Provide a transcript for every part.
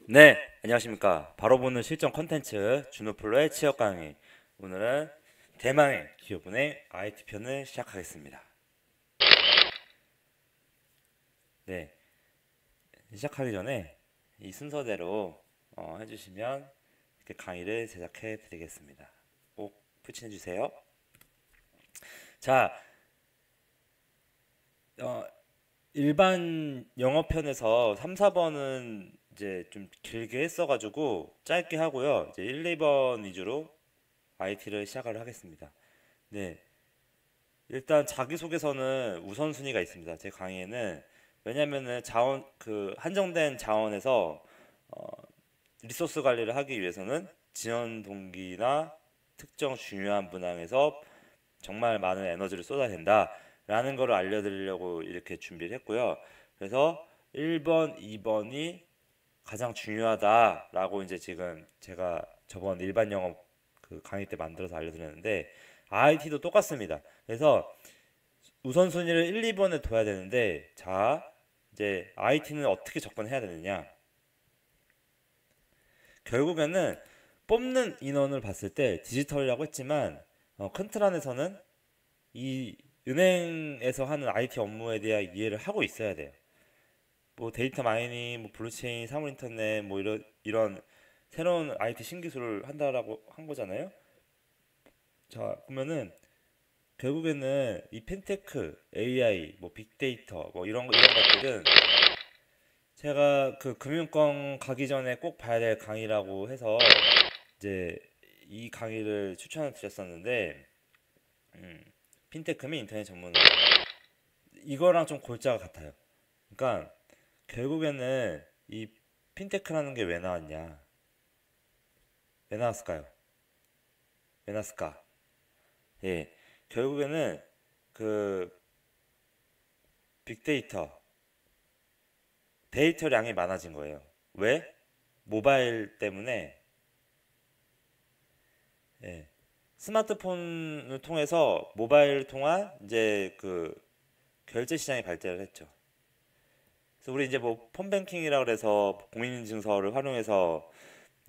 네, 안녕하십니까. 바로 보는 실전 컨텐츠 준호플로의 취업 강의. 오늘은 대망의 기업은행 IT 편을 시작하겠습니다. 네, 시작하기 전에 이 순서대로 해주시면 이렇게 강의를 제작해 드리겠습니다. 꼭 푸치해 주세요. 자, 어, 일반 영어편에서 3, 4번은 이제 좀 길게 했어가지고 짧게 하고요. 이제 1, 2번 위주로 IT를 시작을 하겠습니다. 네, 일단 자기소개서는 우선순위가 있습니다. 제 강의에는. 왜냐면은 한정된 자원에서 어, 리소스 관리를 하기 위해서는 지원 동기나 특정 중요한 문항에서 정말 많은 에너지를 쏟아야 된다라는 걸 알려드리려고 이렇게 준비를 했고요. 그래서 1번, 2번이 가장 중요하다라고 이제 지금 제가 저번 일반 영어 그 강의 때 만들어서 알려드렸는데, IT도 똑같습니다. 그래서 우선순위를 1, 2번에 둬야 되는데, 자, 이제 IT는 어떻게 접근해야 되느냐? 결국에는 뽑는 인원을 봤을 때 디지털이라고 했지만, 큰 틀 안에서는 이 은행에서 하는 IT 업무에 대한 이해를 하고 있어야 돼요. 뭐 데이터 마이닝, 뭐 블록체인, 사물 인터넷, 뭐 이런 새로운 IT 신기술을 한다라고 한 거잖아요. 자, 그러면은 결국에는 이 핀테크, AI, 뭐 빅데이터, 뭐 이런 것들은 제가 그 금융권 가기 전에 꼭 봐야 될 강의라고 해서 이제 이 강의를 추천을 드렸었는데, 음, 핀테크 및 인터넷 전문가, 이거랑 좀 골자가 같아요. 그러니까 결국에는 이 핀테크라는 게 왜 나왔냐? 왜 나왔을까요? 왜 나왔을까? 예, 결국에는 그 빅데이터, 데이터량이 많아진 거예요. 왜? 모바일 때문에. 예, 스마트폰을 통해서 모바일 통한 이제 그 결제 시장이 발달을 했죠. 그래서 우리 이제 뭐 폰뱅킹이라 그래서 공인인증서를 활용해서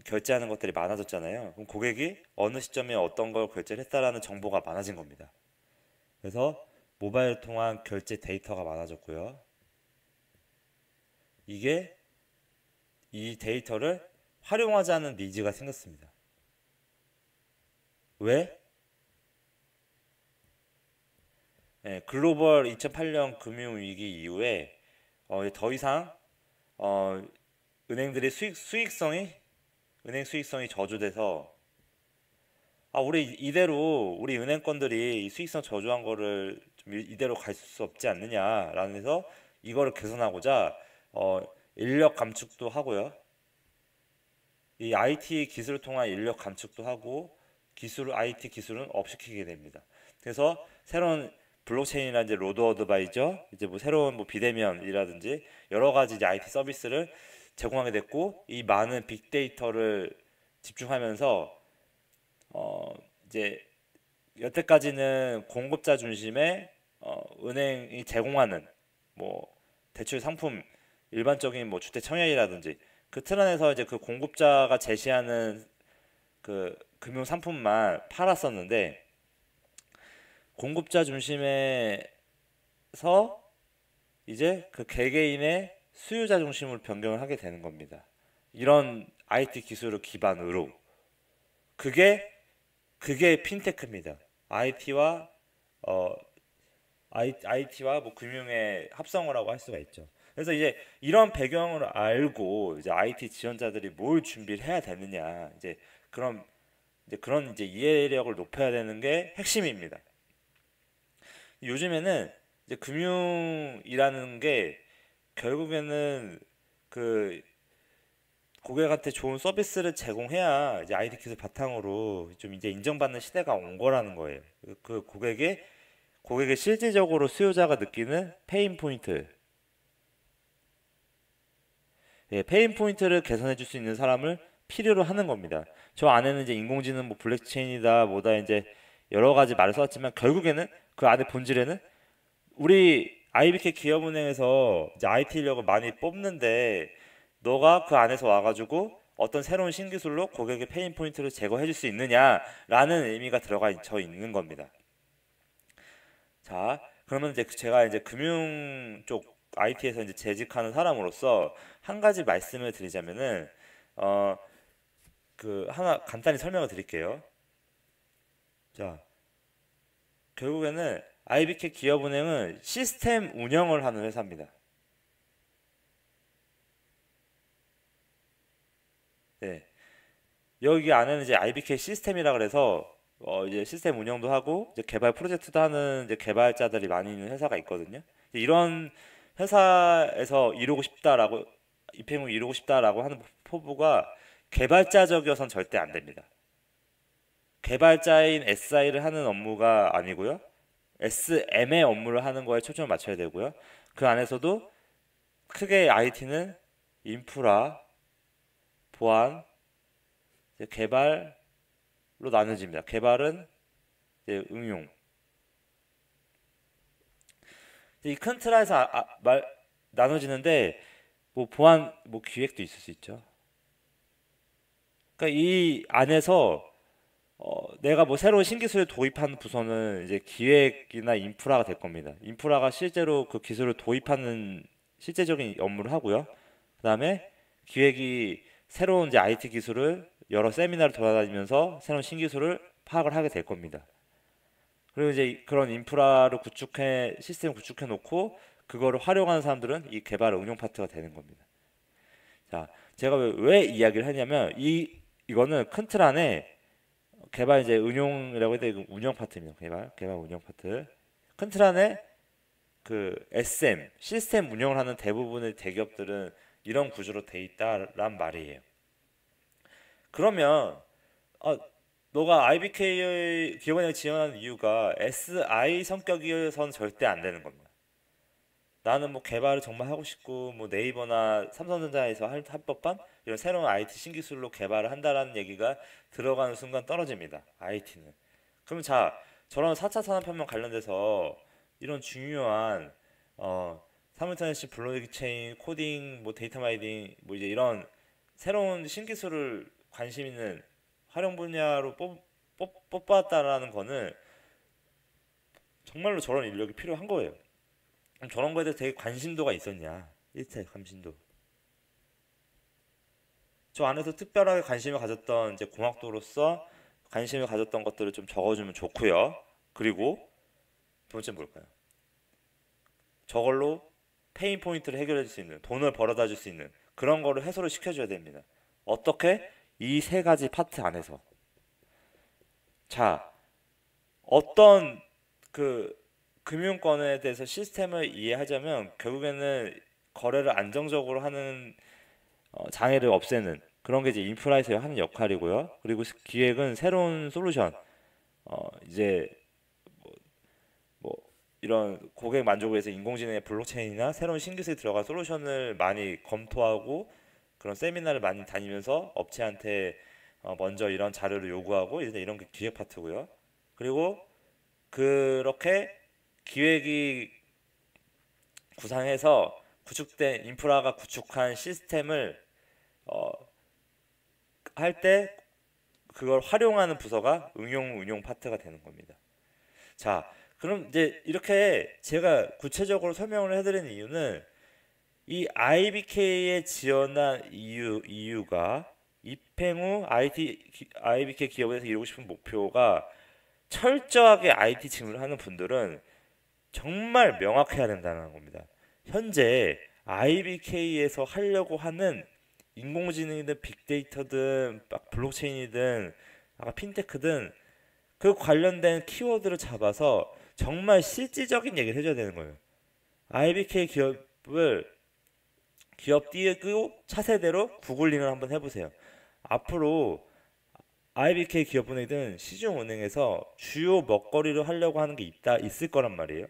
결제하는 것들이 많아졌잖아요. 그럼 고객이 어느 시점에 어떤 걸 결제를 했다라는 정보가 많아진 겁니다. 그래서 모바일 통한 결제 데이터가 많아졌고요. 이게 이 데이터를 활용하자는 니즈가 생겼습니다. 왜? 예, 글로벌 2008년 금융위기 이후에 더 이상 어, 은행들의 은행 수익성이 저조돼서, 우리 이대로 우리 은행권들이 이 수익성 저조한 거를 좀 이대로 갈 수 없지 않느냐라는 해서 이거를 개선하고자 어, 인력 감축도 하고요. 이 IT 기술을 통한 인력 감축도 하고 IT 기술은 업시키게 됩니다. 그래서 새로운 블록체인이나 이제 로드 어드바이저, 이제 뭐 새로운 뭐 비대면이라든지 여러 가지 이제 IT 서비스를 제공하게 됐고, 이 많은 빅데이터를 집중하면서 어 이제 여태까지는 공급자 중심의 은행이 제공하는 뭐 대출 상품, 일반적인 뭐 주택 청약이라든지 그 틀 안에서 이제 그 공급자가 제시하는 그 금융 상품만 팔았었는데, 공급자 중심에서 이제 그 개개인의 수요자 중심으로 변경을 하게 되는 겁니다. 이런 IT 기술을 기반으로. 그게 그게 핀테크입니다. IT와 어 IT와 뭐 금융의 합성어라고 할 수가 있죠. 그래서 이제 이런 배경을 알고 이제 IT 지원자들이 뭘 준비를 해야 되느냐, 그런 이제 이해력을 높여야 되는 게 핵심입니다. 요즘에는 이제 금융이라는 게 결국에는 그 고객한테 좋은 서비스를 제공해야 이제 IT 기술 바탕으로 좀 이제 인정받는 시대가 온 거라는 거예요. 그 고객의 실질적으로 수요자가 느끼는 페인 포인트, 예, 페인 포인트를 개선해 줄 수 있는 사람을 필요로 하는 겁니다. 저 안에는 이제 인공지능, 뭐 블랙체인이다, 뭐다, 이제 여러 가지 말을 써왔지만 결국에는 그 안에 본질에는 우리 IBK 기업은행에서 이제 IT 인력을 많이 뽑는데 너가 그 안에서 와가지고 어떤 새로운 신기술로 고객의 페인 포인트를 제거해 줄 수 있느냐라는 의미가 들어가 있는 겁니다. 자, 그러면 이제 제가 이제 금융 쪽 IT에서 이제 재직하는 사람으로서 한 가지 말씀을 드리자면은 어, 그 하나 간단히 설명을 드릴게요. 자, 결국에는 IBK 기업은행은 시스템 운영을 하는 회사입니다. 네. 여기 안에는 이제 IBK 시스템이라 그래서 이제 시스템 운영도 하고 이제 개발 프로젝트도 하는 이제 개발자들이 많이 있는 회사가 있거든요. 이런 회사에서 이루고 싶다라고 입행을 이루고 싶다라고 하는 포부가 개발자적이어선 절대 안 됩니다. 개발자인 SI를 하는 업무가 아니고요. SM의 업무를 하는 거에 초점을 맞춰야 되고요. 그 안에서도 크게 IT는 인프라, 보안, 이제 개발로 나눠집니다. 개발은 이제 응용. 이 큰 틀에서 나눠지는데 뭐 보안, 뭐 기획도 있을 수 있죠. 그러니까 이 안에서 내가 뭐 새로운 신기술을 도입하는 부서는 이제 기획이나 인프라가 될 겁니다. 인프라가 실제로 그 기술을 도입하는 실제적인 업무를 하고요. 그다음에 기획이 새로운 이제 IT 기술을 여러 세미나를 돌아다니면서 새로운 신기술을 파악을 하게 될 겁니다. 그리고 이제 그런 인프라를 시스템을 구축해 놓고 그거를 활용하는 사람들은 이 개발 응용 파트가 되는 겁니다. 자, 제가 왜 이야기를 하냐면 이거는 큰 틀 안에 개발 이제 운용이라고 해도 이거 운영 파트입니다. 개발 운영 파트. 큰 틀 안에 그 SM 시스템 운영을 하는 대부분의 대기업들은 이런 구조로 돼 있다란 말이에요. 그러면 너가 IBK 기업은행 지원하는 이유가 SI 성격이어서는 절대 안 되는 겁니다. 나는 뭐 개발을 정말 하고 싶고 뭐 네이버나 삼성전자에서 할 법한 이런 새로운 IT 신기술로 개발을 한다라는 얘기가 들어가는 순간 떨어집니다. IT는. 그럼 자, 저런 4차 산업혁명 관련돼서 이런 중요한 사물인터넷 블록체인, 코딩, 뭐 데이터 마이닝, 뭐 이제 이런 새로운 신기술을 관심 있는 활용 분야로 뽑았다라는 거는 정말로 저런 인력이 필요한 거예요. 그럼 저런 거에 대해서 되게 관심도가 있었냐? 1차 관심도. 저 안에서 특별하게 관심을 가졌던 이제 공학도로서 관심을 가졌던 것들을 좀 적어주면 좋고요. 그리고 두 번째 뭘까요? 저걸로 페인 포인트를 해결해 줄 수 있는, 돈을 벌어다 줄 수 있는 그런 거를 해소를 시켜줘야 됩니다. 어떻게? 이 세 가지 파트 안에서. 자, 어떤 그 금융권에 대해서 시스템을 이해하자면 결국에는 거래를 안정적으로 하는 장애를 없애는 그런 게 이제 인프라에서 하는 역할이고요. 그리고 기획은 새로운 솔루션, 이제 뭐 이런 고객 만족을 위해서 인공지능의 블록체인이나 새로운 신기술이 들어간 솔루션을 많이 검토하고 그런 세미나를 많이 다니면서 업체한테 먼저 이런 자료를 요구하고 이제 이런 게 기획 파트고요. 그리고 그렇게 기획이 구상해서 구축된 인프라가 구축한 시스템을 할 때 그걸 활용하는 부서가 운용 파트가 되는 겁니다. 자, 그럼 이제 이렇게 제가 구체적으로 설명을 해드리는 이유는 이 IBK에 지원한 이유가 입행 후 IBK 기업에서 이루고 싶은 목표가 철저하게 IT 직무를 하는 분들은 정말 명확해야 된다는 겁니다. 현재 IBK에서 하려고 하는 인공지능이든 빅데이터든 블록체인이든 아까 핀테크든 그 관련된 키워드를 잡아서 정말 실질적인 얘기를 해줘야 되는 거예요. IBK 기업 띄고 차세대로 구글링을 한번 해보세요. 앞으로 IBK 기업은행은 시중은행에서 주요 먹거리로 하려고 하는 게 있을 거란 말이에요.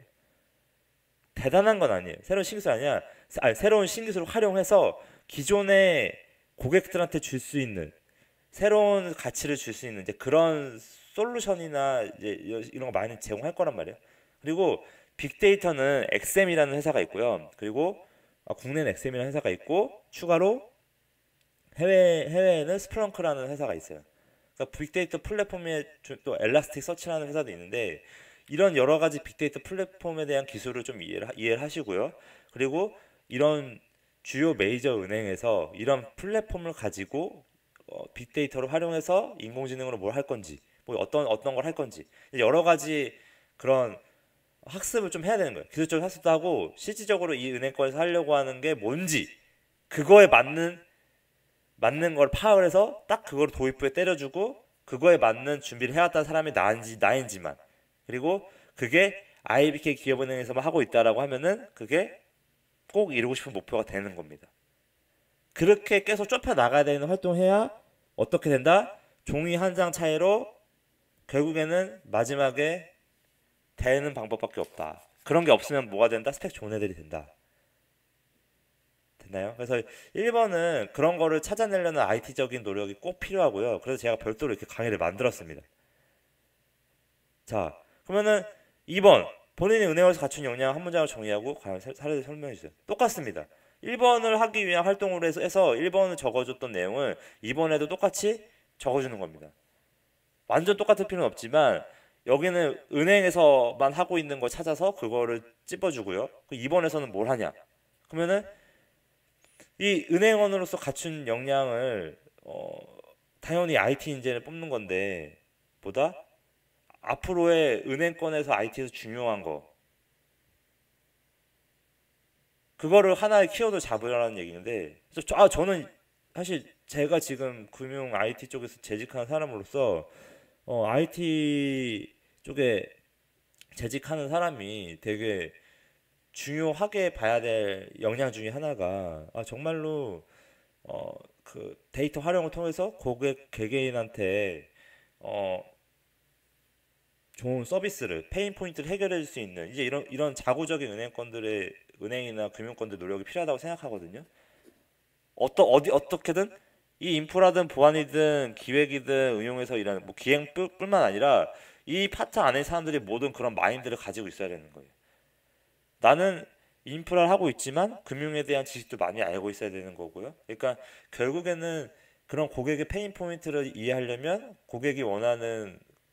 대단한 건 아니에요. 새로운 신기술 아니야. 새로운 신기술을 활용해서 기존의 고객들한테 줄 수 있는 새로운 가치를 줄 수 있는 이제 그런 솔루션이나 이제 이런 거 많이 제공할 거란 말이에요. 그리고 빅데이터는 엑셈이라는 회사가 있고요. 그리고 국내는 엑셈이라는 회사가 있고 추가로 해외에는 스플렁크라는 회사가 있어요. 그러니까 빅데이터 플랫폼에 또 엘라스틱 서치라는 회사도 있는데 이런 여러 가지 빅데이터 플랫폼에 대한 기술을 좀 이해를 하시고요. 그리고 이런 주요 메이저 은행에서 이런 플랫폼을 가지고 빅데이터를 활용해서 인공지능으로 뭘 할 건지, 뭐 어떤 걸 할 건지 여러 가지 그런 학습을 좀 해야 되는 거예요. 기술적 학습도 하고 실질적으로 이 은행권에서 하려고 하는 게 뭔지 그거에 맞는 걸 파악을 해서 딱 그걸 도입부에 때려주고 그거에 맞는 준비를 해왔다는 사람이 나인지만 그리고 그게 IBK 기업은행에서만 하고 있다라고 하면은 그게 꼭 이루고 싶은 목표가 되는 겁니다. 그렇게 계속 좁혀 나가야 되는 활동해야 어떻게 된다? 종이 한 장 차이로 결국에는 마지막에 되는 방법밖에 없다. 그런 게 없으면 뭐가 된다? 스펙 좋은 애들이 된다. 됐나요? 그래서 1번은 그런 거를 찾아내려는 IT적인 노력이 꼭 필요하고요. 그래서 제가 별도로 이렇게 강의를 만들었습니다. 자, 그러면은 2번 본인이 은행에서 갖춘 역량 한 문장을 정의하고 과연 사례를 설명해 주세요. 똑같습니다. 1번을 하기 위한 활동을 해서 1번을 적어줬던 내용을 2번에도 똑같이 적어주는 겁니다. 완전 똑같을 필요는 없지만 여기는 은행에서만 하고 있는 걸 찾아서 그거를 찝어주고요. 2번에서는 뭘 하냐? 그러면은 이 은행원으로서 갖춘 역량을 당연히 IT 인재를 뽑는 건데 보다 앞으로의 은행권에서 IT에서 중요한 거 그거를 하나의 키워드 잡으라는 얘기인데 저는 사실 제가 지금 금융 IT 쪽에서 재직하는 사람으로서 IT 쪽에 재직하는 사람이 되게 중요하게 봐야 될 역량 중에 하나가 정말로 그 데이터 활용을 통해서 고객 개개인한테 어, 좋은 서비스를 페인 포인트를 해결해 줄 수 있는 이제 이런 자구적인 은행이나 금융권들 노력이 필요하다고 생각하거든요. 어떻게든 이 인프라든 보안이든 기획이든 응용해서 일하는 뭐 기획뿐만 아니라 이 파트 안에 사람들이 모든 그런 마인드를 가지고 있어야 되는 거예요. 나는 인프라를 하고 있지만 금융에 대한 지식도 많이 알고 있어야 되는 거고요. 그러니까 결국에는 그런 고객의 페인 포인트를 이해하려면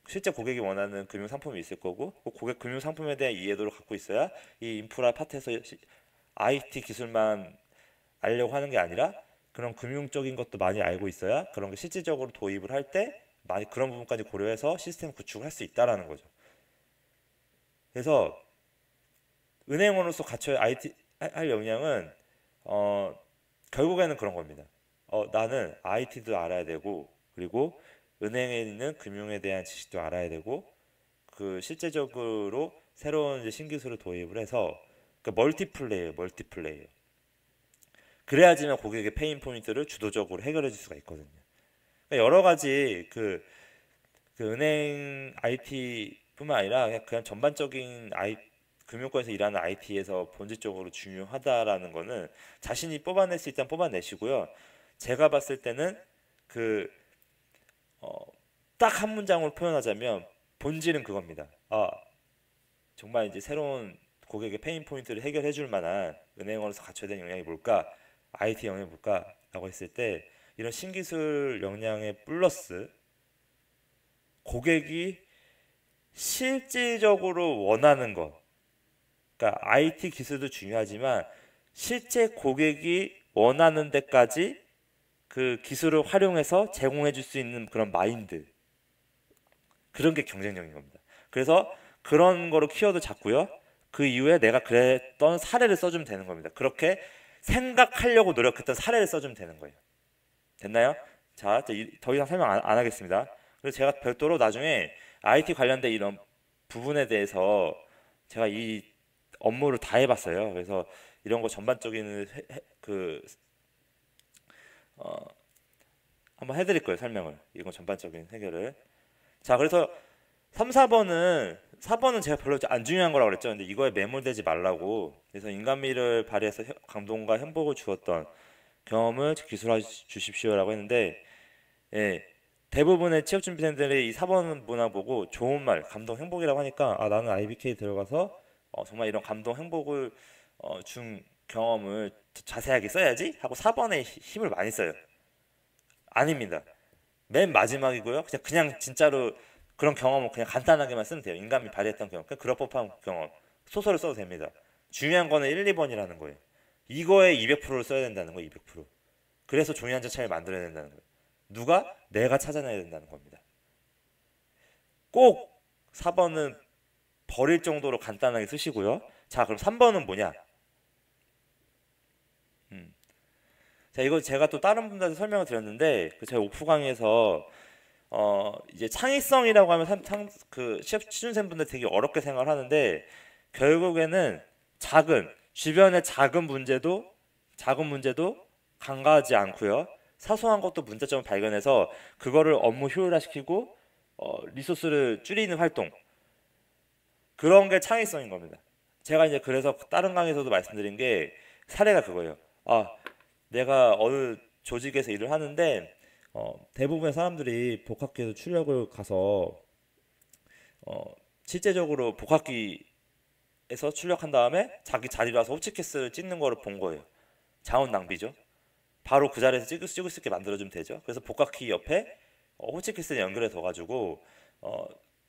실제 고객이 원하는 금융 상품이 있을 거고 그 고객 금융 상품에 대한 이해도를 갖고 있어야 이 인프라 파트에서 IT 기술만 알려고 하는 게 아니라 그런 금융적인 것도 많이 알고 있어야 그런 게 실질적으로 도입을 할 때 많이 그런 부분까지 고려해서 시스템 구축을 할 수 있다라는 거죠. 그래서 은행원으로서 갖춰야 IT 할 역량은 어, 결국에는 그런 겁니다. 나는 IT도 알아야 되고 그리고 은행에 있는 금융에 대한 지식도 알아야 되고 그 실제적으로 새로운 이제 신기술을 도입을 해서 그 멀티플레이어. 그래야지만 고객의 페인 포인트를 주도적으로 해결해 줄 수가 있거든요. 그러니까 여러 가지 그 은행 IT뿐만 아니라 그냥 전반적인 금융권에서 일하는 IT에서 본질적으로 중요하다라는 거는 자신이 뽑아낼 수 있다면 뽑아내시고요. 제가 봤을 때는 그 딱 한 문장으로 표현하자면 본질은 그겁니다. 정말 이제 새로운 고객의 페인 포인트를 해결해 줄 만한 은행원에서 갖춰야 되는 역량이 뭘까? IT 역량이 뭘까? 라고 했을 때 이런 신기술 역량의 플러스 고객이 실질적으로 원하는 것 그러니까 IT 기술도 중요하지만 실제 고객이 원하는 데까지 그 기술을 활용해서 제공해 줄 수 있는 그런 마인드 그런 게 경쟁력인 겁니다. 그래서 그런 거로 키워드 잡고요. 그 이후에 내가 그랬던 사례를 써주면 되는 겁니다. 그렇게 생각하려고 노력했던 사례를 써주면 되는 거예요. 됐나요? 자, 더 이상 설명 안 하겠습니다. 그래서 제가 별도로 나중에 IT 관련된 이런 부분에 대해서 제가 이 업무를 다 해봤어요. 그래서 이런 거 전반적인 한번 해드릴 거예요. 설명을. 이건 전반적인 해결을. 자, 그래서 4번은 제가 별로 안 중요한 거라고 그랬죠. 근데 이거에 매몰되지 말라고. 그래서 인간미를 발휘해서 감동과 행복을 주었던 경험을 기술해 주십시오라고 했는데, 예, 대부분의 취업준비생들이 이 4번 문화 보고 좋은 말, 감동, 행복이라고 하니까 나는 IBK 들어가서 정말 이런 감동, 행복을 준 경험을 자세하게 써야지 하고 4번에 힘을 많이 써요. 아닙니다. 맨 마지막이고요. 그냥 진짜로 그런 경험을 그냥 간단하게만 쓰면 돼요. 인간이 발휘했던 경험, 그냥 그럴 법한 경험. 소설을 써도 됩니다. 중요한 거는 1, 2번이라는 거예요. 이거에 200%를 써야 된다는 거예요. 200%. 그래서 종이 한 장 차이를 만들어야 된다는 거예요. 누가? 내가 찾아내야 된다는 겁니다. 꼭 4번은 버릴 정도로 간단하게 쓰시고요. 자, 그럼 3번은 뭐냐? 자, 이거 제가 또 다른 분들한테 설명을 드렸는데, 그 제가 오프 강의에서 이제 창의성이라고 하면 취준생분들 되게 어렵게 생각을 하는데, 결국에는 주변의 작은 문제도 간과하지 않고요. 사소한 것도 문제점을 발견해서 그거를 업무 효율화시키고 리소스를 줄이는 활동, 그런 게 창의성인 겁니다. 제가 이제 그래서 다른 강의에서도 말씀드린 게 사례가 그거예요. 내가 어느 조직에서 일을 하는데 대부분의 사람들이 복학기에서 출력을 가서 실제적으로 복학기에서 출력한 다음에 자기 자리로 와서 호치키스를 찍는 거를 본 거예요. 자원 낭비죠. 바로 그 자리에서 찍을 수 있게 만들어주면 되죠. 그래서 복학기 옆에 호치키스를 연결해 둬가지고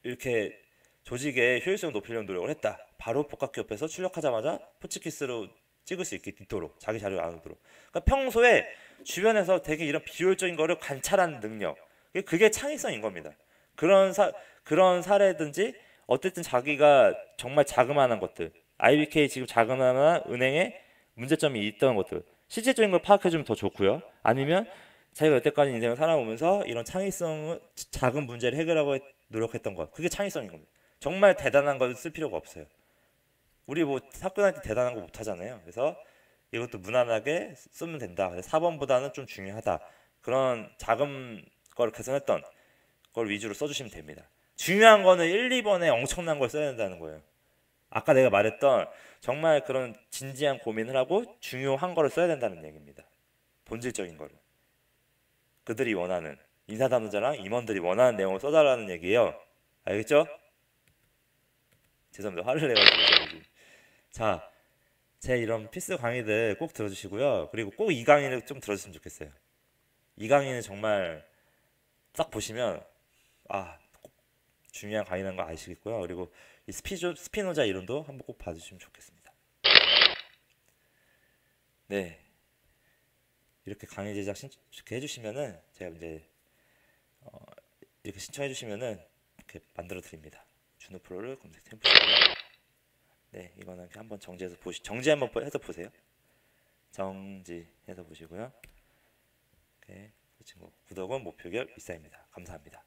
이렇게 조직의 효율성을 높이려는 노력을 했다. 바로 복학기 옆에서 출력하자마자 호치키스로 찍을 수 있도록 자기 자료를 안 오도록. 그러니까 평소에 주변에서 되게 이런 비효율적인 거를 관찰하는 능력, 그게 창의성인 겁니다. 그런 사례든지 어쨌든 자기가 정말 자그마한 것들, IBK 지금 자그마한 은행에 문제점이 있던 것들, 실질적인 걸 파악해주면 더 좋고요. 아니면 자기가 여태까지 인생을 살아오면서 이런 창의성, 작은 문제를 해결하고 노력했던 것, 그게 창의성인 겁니다. 정말 대단한 걸 쓸 필요가 없어요. 우리 뭐 학교 다닐 때 대단한 거 못 하잖아요. 그래서 이것도 무난하게 쓰면 된다. 4번보다는 좀 중요하다. 그런 작은 걸 개선했던 걸 위주로 써주시면 됩니다. 중요한 거는 1, 2번에 엄청난 걸 써야 된다는 거예요. 아까 내가 말했던 정말 그런 진지한 고민을 하고 중요한 거를 써야 된다는 얘기입니다. 본질적인 거를. 그들이 원하는, 인사 담당자랑 임원들이 원하는 내용을 써달라는 얘기예요. 알겠죠? 죄송합니다. 화를 내가지고. 자, 제 이런 필수 강의들 꼭 들어주시고요. 그리고 꼭 이 강의를 좀 들어주시면 좋겠어요. 이 강의는 정말 딱 보시면 꼭 중요한 강의라는 거 아시겠고요. 그리고 이 스피노자 이론도 한번 꼭 봐주시면 좋겠습니다. 네, 이렇게 강의 제작 이렇게 해주시면은 제가 이제 이렇게 신청해주시면은 이렇게 만들어 드립니다. 준호 프로를 검색해 보시고요. 네, 이거는 한번 정지 한번 해서 보세요. 정지해서 보시고요. 오케이, 구독은 목표결 입사입니다. 감사합니다.